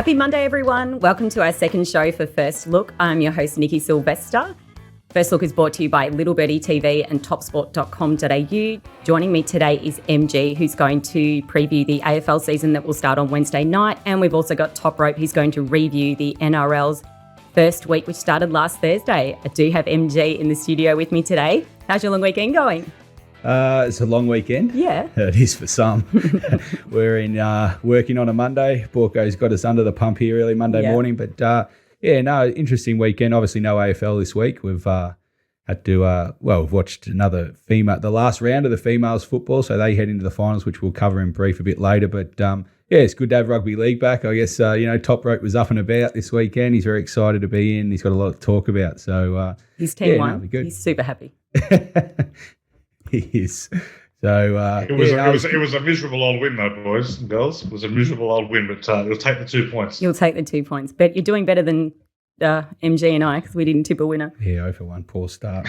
Happy Monday, everyone. Welcome to our second show for First Look. I'm your host, Nikki Sylvester. First Look is brought to you by Little Birdie TV and topsport.com.au. Joining me today is MG, who's going to preview the AFL season that will start on Wednesday night. And we've also got Toprope, who's going to review the NRL's first week, which started last Thursday. I do have MG in the studio with me today. How's your long weekend going? It's a long weekend. Yeah. It is for some. We're in working on a Monday. Borko's got us under the pump here early Monday morning. But interesting weekend. Obviously no AFL this week. We've had to, we've watched the last round of the females football. So they head into the finals, which we'll cover in brief a bit later. But it's good to have rugby league back. I guess, Toprope was up and about this weekend. He's very excited to be in. He's got a lot to talk about. So his team won. He's super happy. He is. So it was a miserable old win, though, boys and girls. It was a miserable old win, but you'll take the 2 points. You'll take the 2 points, but you're doing better than MG and I because we didn't tip a winner. Yeah, 0 for 1, poor start.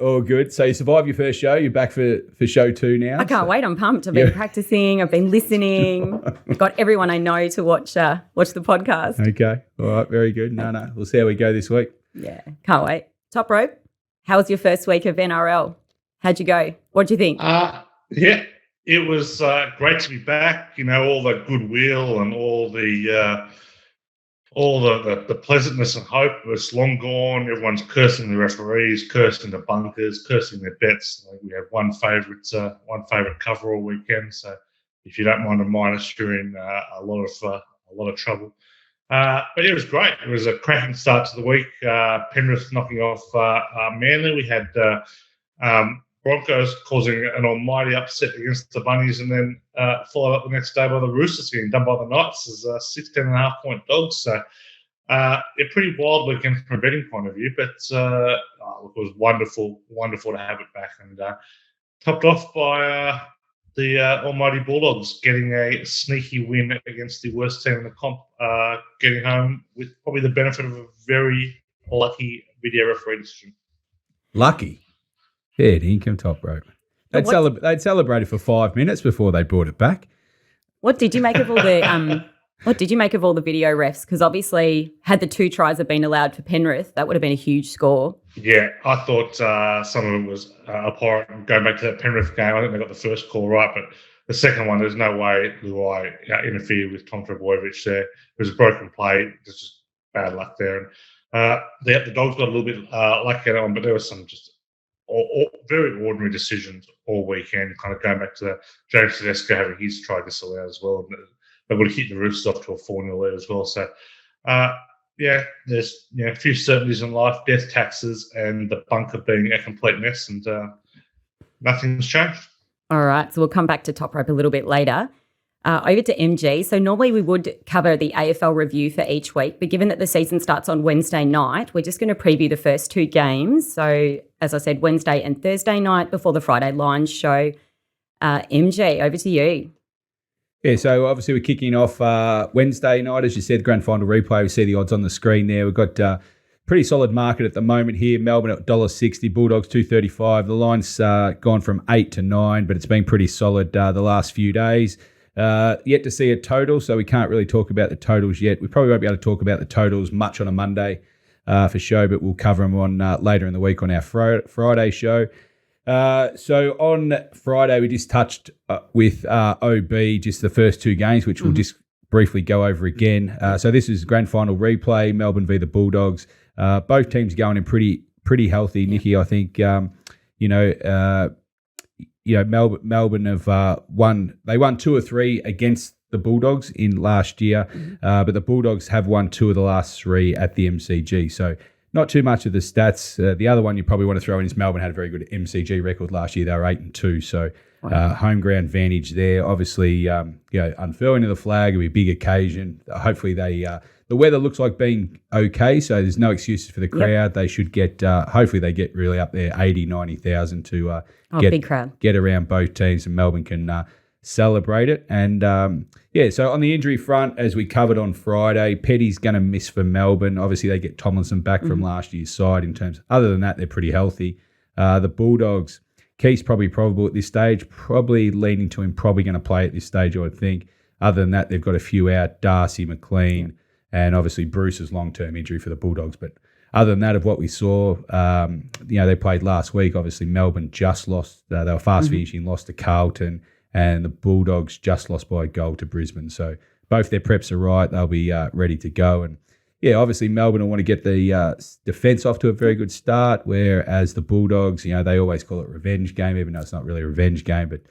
All good. So you survived your first show. You're back for show 2 now. I can't wait. I'm pumped. I've been practicing. I've been listening. I've got everyone I know to watch the podcast. Okay. All right. Very good. No. We'll see how we go this week. Yeah. Can't wait. Toprope. How was your first week of NRL? How'd you go? What'd you think? It was great to be back. You know, all the goodwill and all the pleasantness and hope was long gone. Everyone's cursing the referees, cursing the bunkers, cursing their bets. Like we had one favourite cover all weekend. So if you don't mind a minus, you're in a lot of trouble. But it was great. It was a cracking start to the week. Penrith knocking off Manly. We had Broncos causing an almighty upset against the Bunnies, and then followed up the next day by the Roosters getting done by the Knights as 16.5-point dogs. So a pretty wild weekend from a betting point of view, but it was wonderful to have it back, and topped off by the almighty Bulldogs getting a sneaky win against the worst team in the comp, getting home with probably the benefit of a very lucky video referee decision. Lucky? Yeah, the income Toprope. They'd celebrated for 5 minutes before they brought it back. What did you make of all the video refs? Because obviously, had the 2 tries have been allowed for Penrith, that would have been a huge score. Yeah, I thought some of it was abhorrent. Going back to that Penrith game, I think they got the first call right, but the second one, there's no way Luai interfered with Tom Trbojevic there. It was a broken play. It's just bad luck there. And the Dogs got a little bit lucky on, but there was some just very ordinary decisions all weekend, kind of going back to James Tedeschi having his try disallowed as well. They would have hit the Roosters off to a 4-0 lead as well. So, there's a few certainties in life, death, taxes, and the bunker being a complete mess, and nothing's changed. All right, so we'll come back to Toprope a little bit later. Over to MG. So normally we would cover the AFL review for each week, but given that the season starts on Wednesday night, we're just going to preview the first 2 games. So as I said, Wednesday and Thursday night before the Friday Lions show. MG, over to you. Yeah, so obviously we're kicking off Wednesday night, as you said, grand final replay. We see the odds on the screen there. We've got pretty solid market at the moment here. Melbourne at $1.60, Bulldogs $2.35. The line's gone from 8 to 9, but it's been pretty solid the last few days. Yet to see a total, so we can't really talk about the totals yet. We probably won't be able to talk about the totals much on a Monday for show, but we'll cover them on later in the week on our Friday show. So on Friday, we just touched with OB, just the first 2 games, which we'll just briefly go over again. So this is grand final replay, Melbourne v the Bulldogs. Both teams going in pretty healthy. Nikki, I think, Melbourne have won. They won 2 or 3 against the Bulldogs in last year, but the Bulldogs have won 2 of the last 3 at the MCG. So not too much of the stats. The other one you probably want to throw in is Melbourne had a very good MCG record last year. They were 8-2, so home ground advantage there. Obviously, unfurling of the flag will be a big occasion. Hopefully, the weather looks like being okay, so there's no excuses for the crowd. Yep. They should get. Hopefully, they get really up there, 80,000, 90,000 to big crowd. Get around both teams, and Melbourne can celebrate it. And so on the injury front, as we covered on Friday, Petty's going to miss for Melbourne. Obviously, they get Tomlinson back from last year's side in terms. Other than that, they're pretty healthy. The Bulldogs Keith's probably probable at this stage, probably leaning to him probably going to play at this stage, I would think. Other than that, they've got a few out, Darcy, McLean, and obviously Bruce's long-term injury for the Bulldogs. But other than that, of what we saw, they played last week. Obviously, Melbourne just lost. They were fast finishing, lost to Carlton, and the Bulldogs just lost by a goal to Brisbane. So both their preps are right. They'll be ready to go. And, obviously Melbourne will want to get the defence off to a very good start, whereas the Bulldogs, they always call it revenge game, even though it's not really a revenge game. But,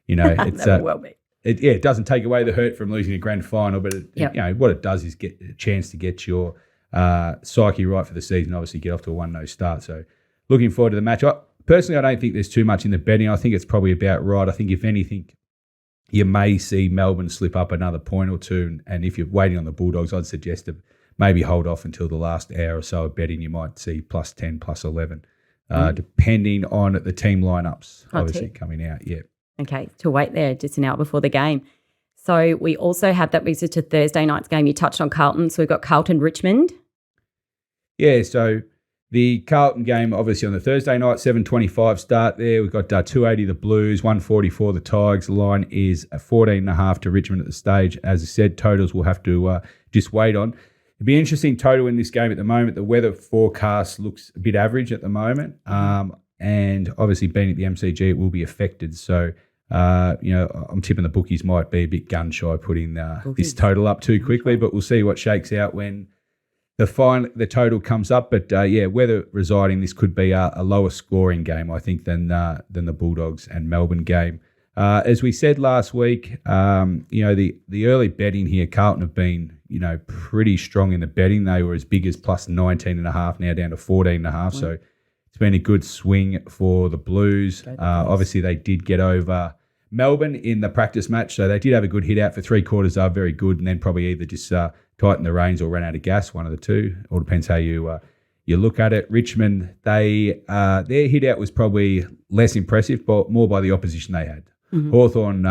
it's well be. It doesn't take away the hurt from losing a grand final, but what it does is get a chance to get your psyche right for the season, obviously get off to a 1-0 start. So looking forward to the match. Personally, I don't think there's too much in the betting. I think it's probably about right. I think if anything, you may see Melbourne slip up another point or two. And if you're waiting on the Bulldogs, I'd suggest to maybe hold off until the last hour or so of betting. You might see plus 10, plus 11, depending on the team lineups, obviously coming out. Yeah. Okay, to wait there just an hour before the game. So we also have that brings us to Thursday night's game. You touched on Carlton. So we've got Carlton Richmond. Yeah, so the Carlton game, obviously on the Thursday night, 7:25 start there. We've got 280 the Blues, 144 the Tigers. The line is 14.5 to Richmond at the stage. As I said, totals we'll have to just wait on. It'd be an interesting total in this game at the moment. The weather forecast looks a bit average at the moment. And obviously being at the MCG, it will be affected. So, I'm tipping the bookies might be a bit gun-shy putting this total up too quickly, but we'll see what shakes out when the total comes up. But, weather residing, this could be a lower scoring game, I think, than the Bulldogs and Melbourne game. As we said last week, the early betting here, Carlton have been, pretty strong in the betting. They were as big as plus 19.5, now down to 14.5. So it's been a good swing for the Blues. Obviously, they did get over Melbourne in the practice match, so they did have a good hit out for 3/4. They are very good, and then probably either just tighten the reins or ran out of gas, one of the two. All depends how you look at it. Richmond, their hit out was probably less impressive, but more by the opposition they had. Hawthorn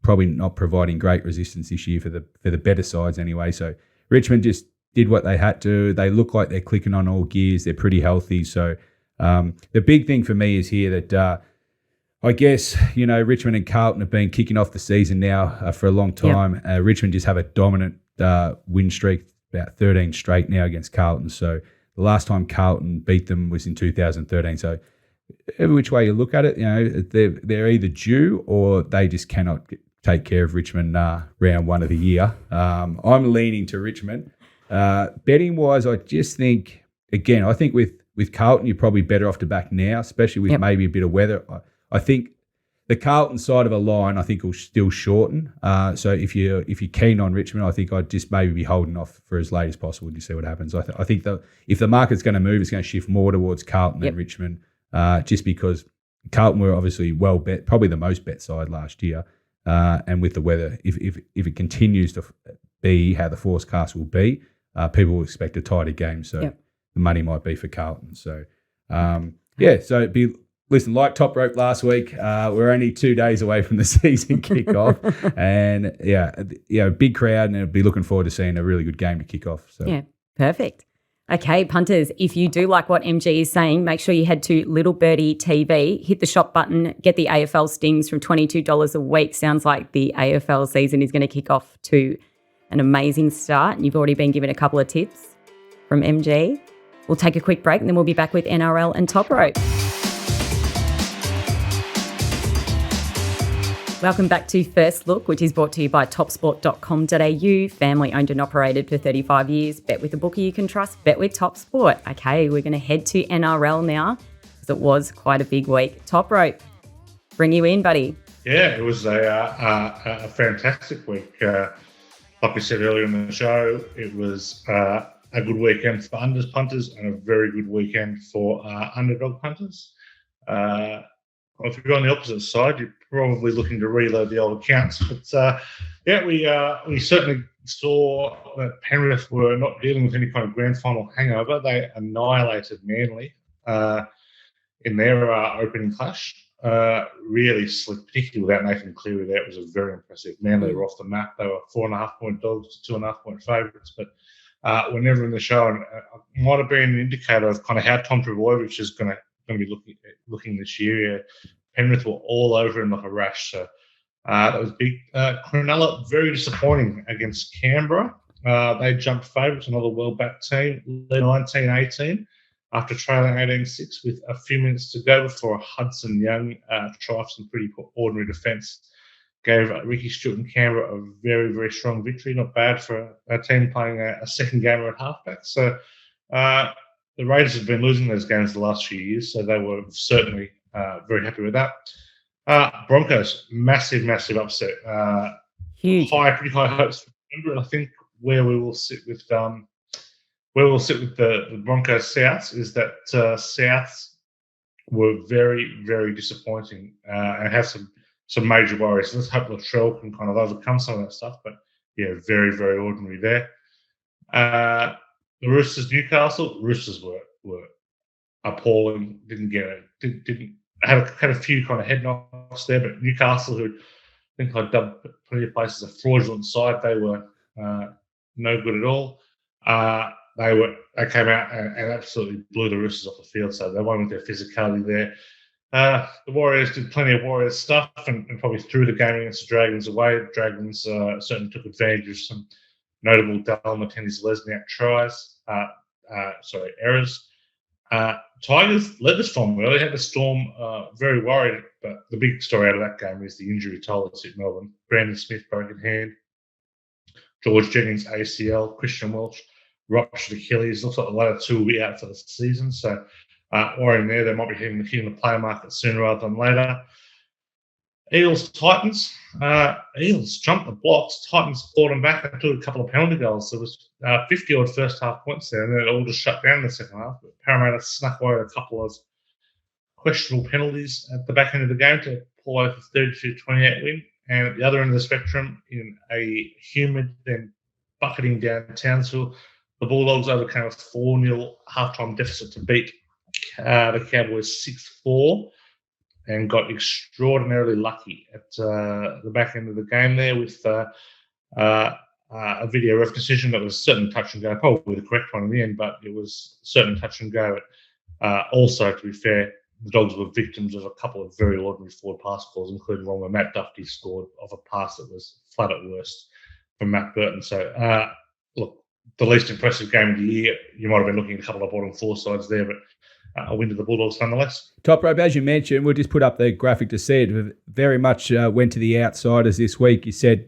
probably not providing great resistance this year for the better sides anyway. So Richmond just did what they had to. They look like they're clicking on all gears. They're pretty healthy. So the big thing for me is here that I guess, Richmond and Carlton have been kicking off the season now for a long time. Richmond just have a dominant win streak, about 13 straight now against Carlton. So the last time Carlton beat them was in 2013. So every which way you look at it, they're either due or they just cannot take care of Richmond round one of the year. I'm leaning to Richmond. Betting-wise, I just think, again, I think with Carlton, you're probably better off to back now, especially with maybe a bit of weather. I think the Carlton side of a line, I think, will still shorten. So if you're keen on Richmond, I think I'd just maybe be holding off for as late as possible and just see what happens. I think that if the market's going to move, it's going to shift more towards Carlton than Richmond, just because Carlton were obviously well bet, probably the most bet side last year. And with the weather, if it continues to be how the forecast will be, people will expect a tighter game. So the money might be for Carlton. So, so it'd be... Listen, like Toprope last week, we're only 2 days away from the season kickoff, and big crowd, and I'll be looking forward to seeing a really good game to kick off. So. Yeah, perfect. Okay, punters, if you do like what MG is saying, make sure you head to Little Birdie TV, hit the shop button, get the AFL stings from $22 a week. Sounds like the AFL season is going to kick off to an amazing start, and you've already been given a couple of tips from MG. We'll take a quick break, and then we'll be back with NRL and Toprope. Welcome back to First Look, which is brought to you by topsport.com.au, family owned and operated for 35 years. Bet with a bookie you can trust, bet with TopSport. Okay, we're going to head to NRL now, because it was quite a big week. Toprope, bring you in, buddy. Yeah, it was a fantastic week. Like we said earlier in the show, it was a good weekend for unders punters and a very good weekend for underdog punters. If you're on the opposite side, you're probably looking to reload the old accounts. But we certainly saw that Penrith were not dealing with any kind of grand final hangover. They annihilated Manly in their opening clash. Really slick, particularly without Nathan Cleary there. It was a very impressive. Manly were off the map. They were 4.5-point dogs to 2.5-point favourites. But we're never in the show, and it might have been an indicator of kind of how Tom Trbojevic is going to be looking this year. Penrith were all over him like a rash. So that was big. Cronulla, very disappointing against Canberra. They jumped favourites, another well-backed team, led 19-18 after trailing 18-6 with a few minutes to go before a Hudson Young try for some pretty ordinary defence. Gave Ricky Stewart and Canberra a very, very strong victory. Not bad for a team playing a second gamer at halfback. So the Raiders have been losing those games the last few years, so they were certainly very happy with that. Broncos, massive upset. Huge. Pretty high hopes for Denver. I think where we will sit with the Broncos Souths is that Souths were very, very disappointing and have some major worries. Let's hope Latrell can kind of overcome some of that stuff. But yeah, very, very ordinary there. The Roosters, Newcastle. Roosters were appalling. Didn't get it. Didn't had a few kind of head knocks there. But Newcastle, who I think I dubbed plenty of places a fraudulent side, they were no good at all. They came out and absolutely blew the Roosters off the field. So they won with their physicality there. The Warriors did plenty of Warriors stuff and probably threw the game against the Dragons away. The Dragons certainly took advantage of some notable Dallin Lesniak tries. Errors. Tigers led the Storm well. They had the Storm very worried, but the big story out of that game is the injury toll at Melbourne. Brandon Smith broken hand, George Jennings ACL, Christian Welch ruptured Achilles. Looks like the latter two will be out for the season. So worrying there. They might be hitting the player market sooner rather than later. Eels, Titans. Eels jumped the blocks. Titans clawed them back and took a couple of penalty goals. There was 50-odd first half points there, and then it all just shut down in the second half. But Parramatta snuck away a couple of questionable penalties at the back end of the game to pull out the 32-28 win. And at the other end of the spectrum, in a humid and bucketing down Townsville, the Bulldogs overcame a 4-0 halftime deficit to beat the Cowboys 6-4. And got extraordinarily lucky at the back end of the game there with a video ref decision that was certain touch and go, probably the correct one in the end, but it was certain touch and go. Also, to be fair, the Dogs were victims of a couple of very ordinary forward pass calls, including one where Matt Duffy scored off a pass that was flat at worst from Matt Burton. So, look, the least impressive game of the year. You might have been looking at a couple of bottom four sides there, but a win to the Bulldogs nonetheless. Toprope, as you mentioned, we'll just put up the graphic to see it. Very much went to the outsiders this week. You said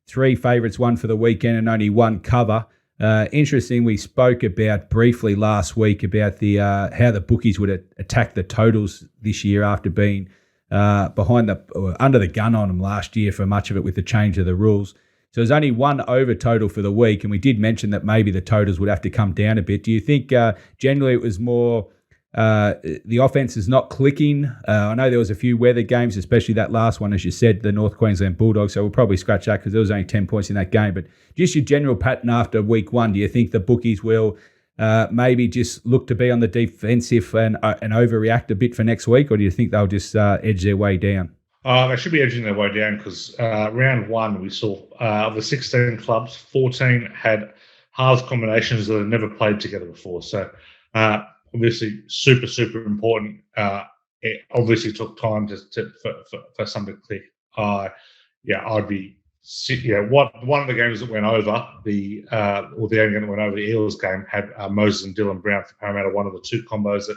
3 favourites, 1 for the weekend and only 1 cover. Interesting, we spoke about briefly last week about the how the bookies would attack the totals this year after being under the gun on them last year for much of it with the change of the rules. So there's only 1 over total for the week, and we did mention that maybe the totals would have to come down a bit. Do you think generally it was more the offense is not clicking? I know there was a few weather games, especially that last one, as you said, the North Queensland Bulldogs, so we'll probably scratch that because there was only 10 points in that game. But just your general pattern after week 1, do you think the bookies will maybe just look to be on the defensive and overreact a bit for next week, or do you think they'll just edge their way down? They should be edging their way down because round 1 we saw of the 16 clubs, 14 had halves combinations that had never played together before. So obviously super important. It obviously took time for some to click. I'd be one of the games that went over the only game that went over, the Eels game, had Moses and Dylan Brown for Parramatta, one of the 2 combos that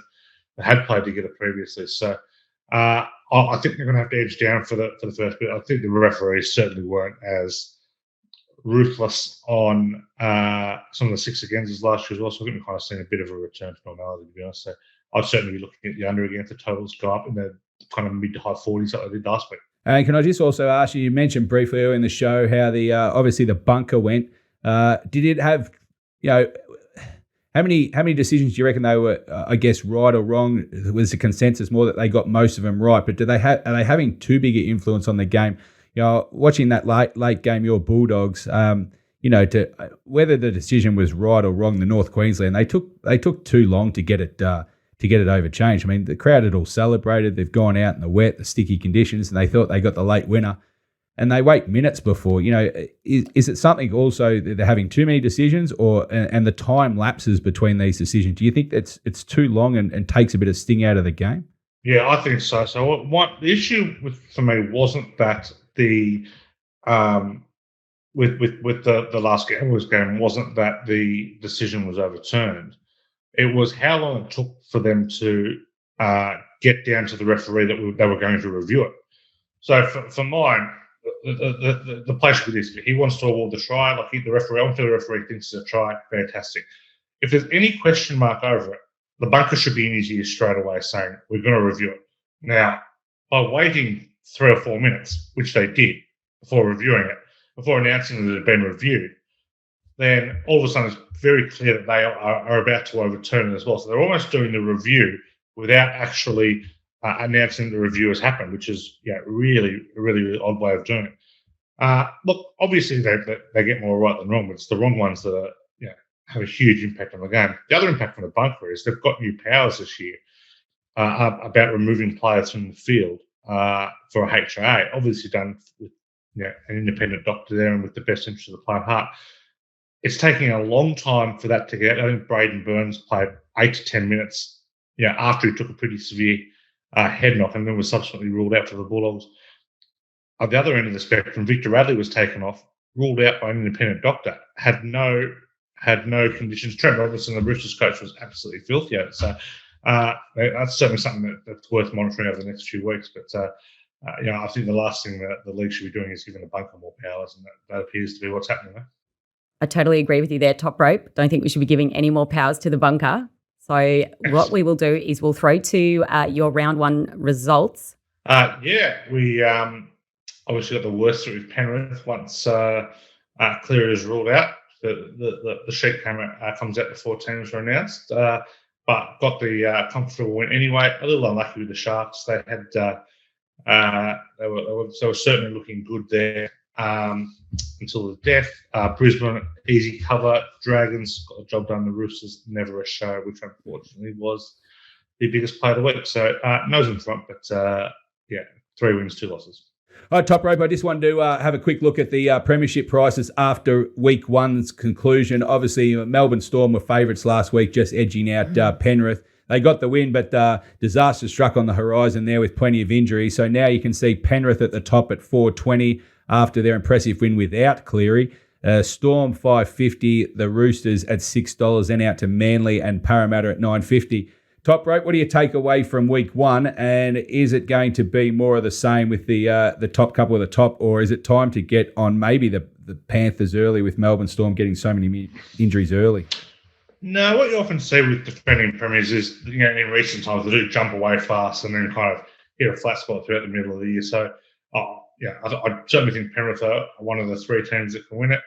had played together previously. So I think they're going to have to edge down for the first bit. I think the referees certainly weren't as ruthless on some of the 6 against as last year as well. So I think we've kind of seen a bit of a return to normality, to be honest. So I'd certainly be looking at the under again if the totals go up in the kind of mid to high 40s like they did last week. And can I just also ask you mentioned briefly earlier in the show how the obviously the bunker went. Did it have, how many decisions do you reckon they were, I guess, right or wrong? Was the consensus more that they got most of them right? But are they having too big an influence on the game? Watching that late game, your Bulldogs, to whether the decision was right or wrong, the North Queensland, they took too long to get it overchanged. I mean, the crowd had all celebrated. They've gone out in the wet, the sticky conditions, and they thought they got the late winner. And they wait minutes before. Is it something also that they're having too many decisions, and the time lapses between these decisions? Do you think it's too long and takes a bit of sting out of the game? Yeah, I think so. So the issue for me wasn't that the with the last Gamblers game wasn't that the decision was overturned. It was how long it took for them to get down to the referee that they were going to review it. So for mine, the play should be this: if he wants to award the try, like the referee thinks it's a try, fantastic. If there's any question mark over it, the bunker should be in his ear straight away saying, we're going to review it. Now, by waiting 3 or 4 minutes, which they did before reviewing it, before announcing that it had been reviewed, then all of a sudden it's very clear that they are about to overturn it as well. So they're almost doing the review without actually announcing the review has happened, which is really, really odd way of doing it. Look, obviously they get more right than wrong, but it's the wrong ones that are have a huge impact on the game. The other impact on the bunker is they've got new powers this year about removing players from the field for a HIA, obviously done with an independent doctor there and with the best interest of the player at heart. It's taking a long time for that to get. I think Braden Burns played 8 to 10 minutes after he took a pretty severe head knock and then was subsequently ruled out for the Bulldogs. At the other end of the spectrum, Victor Radley was taken off, ruled out by an independent doctor, had no conditions. Trent Robertson, the Roosters coach, was absolutely filthy at it. So that's certainly something that's worth monitoring over the next few weeks. But I think the last thing that the league should be doing is giving the bunker more powers, and that appears to be what's happening there. I totally agree with you there, Toprope. Don't think we should be giving any more powers to the bunker. So what we will do is we'll throw to your round one results. We obviously got the worst with Penrith once Cleary is ruled out. The sheet comes out before teams are announced, but got the comfortable win anyway. A little unlucky with the Sharks. They had they were certainly looking good there until the death. Brisbane easy cover. Dragons got the job done. The Roosters never a show, which unfortunately was the biggest play of the week. So nose in front, but 3 wins, 2 losses. All right, Toprope, I just wanted to have a quick look at the premiership prices after week one's conclusion. Obviously, Melbourne Storm were favourites last week, just edging out Penrith. They got the win, but disaster struck on the horizon there with plenty of injury. So now you can see Penrith at the top at $4.20 after their impressive win without Cleary. Storm $5.50, the Roosters at $6, then out to Manly and Parramatta at $9.50. Toprope, what do you take away from week one? And is it going to be more of the same with the top couple of the top, or is it time to get on maybe the Panthers early with Melbourne Storm getting so many injuries early? No, what you often see with defending premiers is, in recent times, they do jump away fast and then kind of hit a flat spot throughout the middle of the year. So, I certainly think Penrith are one of the 3 teams that can win it.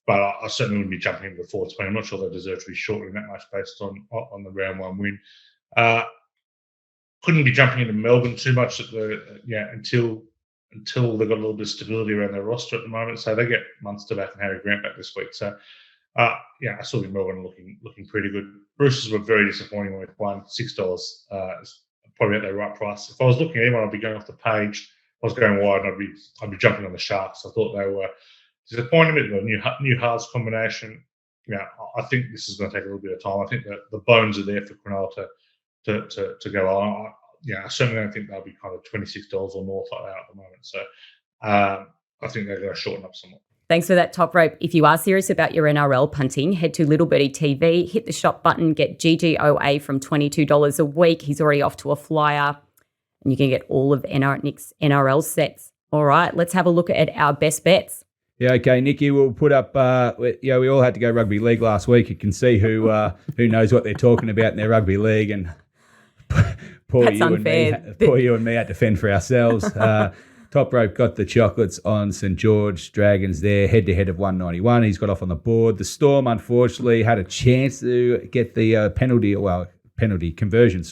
But I certainly wouldn't be jumping into the 420. I'm not sure they deserve to be shortening that much based on the round one win. Couldn't be jumping into Melbourne too much until they've got a little bit of stability around their roster at the moment. So they get Munster back and Harry Grant back this week. So I still think Melbourne looking pretty good. Roosters were very disappointing with $6. It's probably at their right price. If I was looking at anyone, I'd be going off the page. If I was going wide, I'd be jumping on the Sharks. I thought they were disappointing with the new halves combination. I think this is going to take a little bit of time. I think that the bones are there for Cronulla to go on. I certainly don't think they'll be kind of $26 or north like that at the moment. So I think they're going to shorten up somewhat. Thanks for that, Toprope. If you are serious about your NRL punting, head to Little Birdie TV, hit the shop button, get GGOA from $22 a week. He's already off to a flyer, and you can get all of Nick's NRL sets. All right, let's have a look at our best bets. Yeah, okay, Nikki, we'll put up, we all had to go rugby league last week. You can see who knows what they're talking about in their rugby league, and poor That's you unfair. and me had to fend for ourselves. Toprope got the chocolates on St George Dragons there, head-to-head of 191. He's got off on the board. The Storm, unfortunately, had a chance to get the penalty conversion,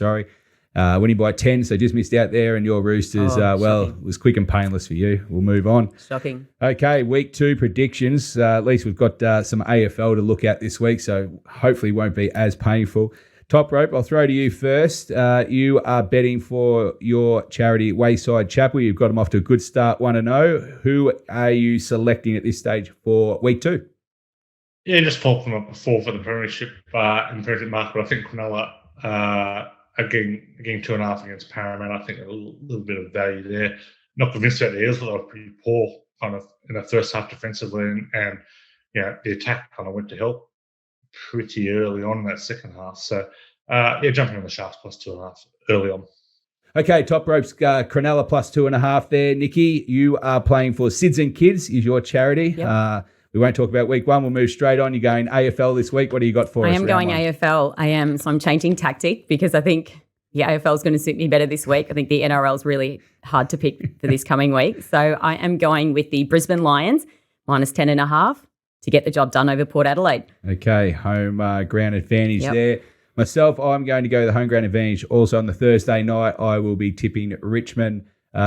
winning by 10, so just missed out there. And your Roosters, it was quick and painless for you. We'll move on. Shocking. Okay, week 2 predictions. At least we've got some AFL to look at this week, so hopefully won't be as painful. Toprope, I'll throw to you first. You are betting for your charity Wayside Chapel. You've got them off to a good start, 1-0. Who are you selecting at this stage for week 2? Yeah, just talked them up before for the premiership in the premiership market. I think Cronulla again 2.5 against Parramatta. I think a little bit of value there. Not convinced about the Eels, but they were pretty poor kind of in the first half defensively, and the attack kind of went to help pretty early on in that second half. So jumping on the Sharks plus 2.5 early on. Okay, Toprope's Cronulla plus 2.5 there. Nikki, you are playing for Sids and Kids is your charity. Yep. We won't talk about week one. We'll move straight on. You're going AFL this week. What do you got for us? I am going AFL. I am. So I'm changing tactic because I think the AFL is going to suit me better this week. I think the NRL is really hard to pick for this coming week. So I am going with the Brisbane Lions minus 10.5 to get the job done over Port Adelaide. Okay, home ground advantage there. Myself, I'm going to go the home ground advantage. Also on the Thursday night, I will be tipping Richmond.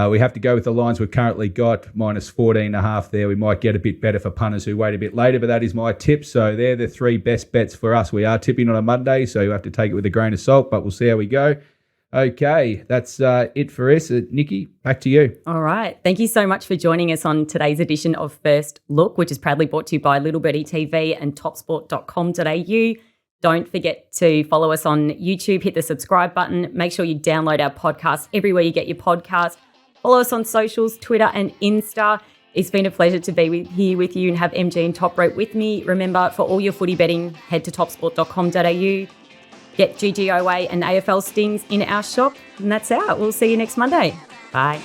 We have to go with the lines we've currently got, minus 14.5 there. We might get a bit better for punters who wait a bit later, but that is my tip. So they're the three best bets for us. We are tipping on a Monday, so you have to take it with a grain of salt, but we'll see how we go. Okay, that's it for us. Nikki, back to you. All right. Thank you so much for joining us on today's edition of First Look, which is proudly brought to you by Little Birdie TV and topsport.com.au. Don't forget to follow us on YouTube, hit the subscribe button. Make sure you download our podcast everywhere you get your podcast. Follow us on socials, Twitter and Insta. It's been a pleasure to be here with you and have MG and Toprope with me. Remember, for all your footy betting, head to topsport.com.au. Get GGOA and AFL stings in our shop. And that's out. We'll see you next Monday. Bye.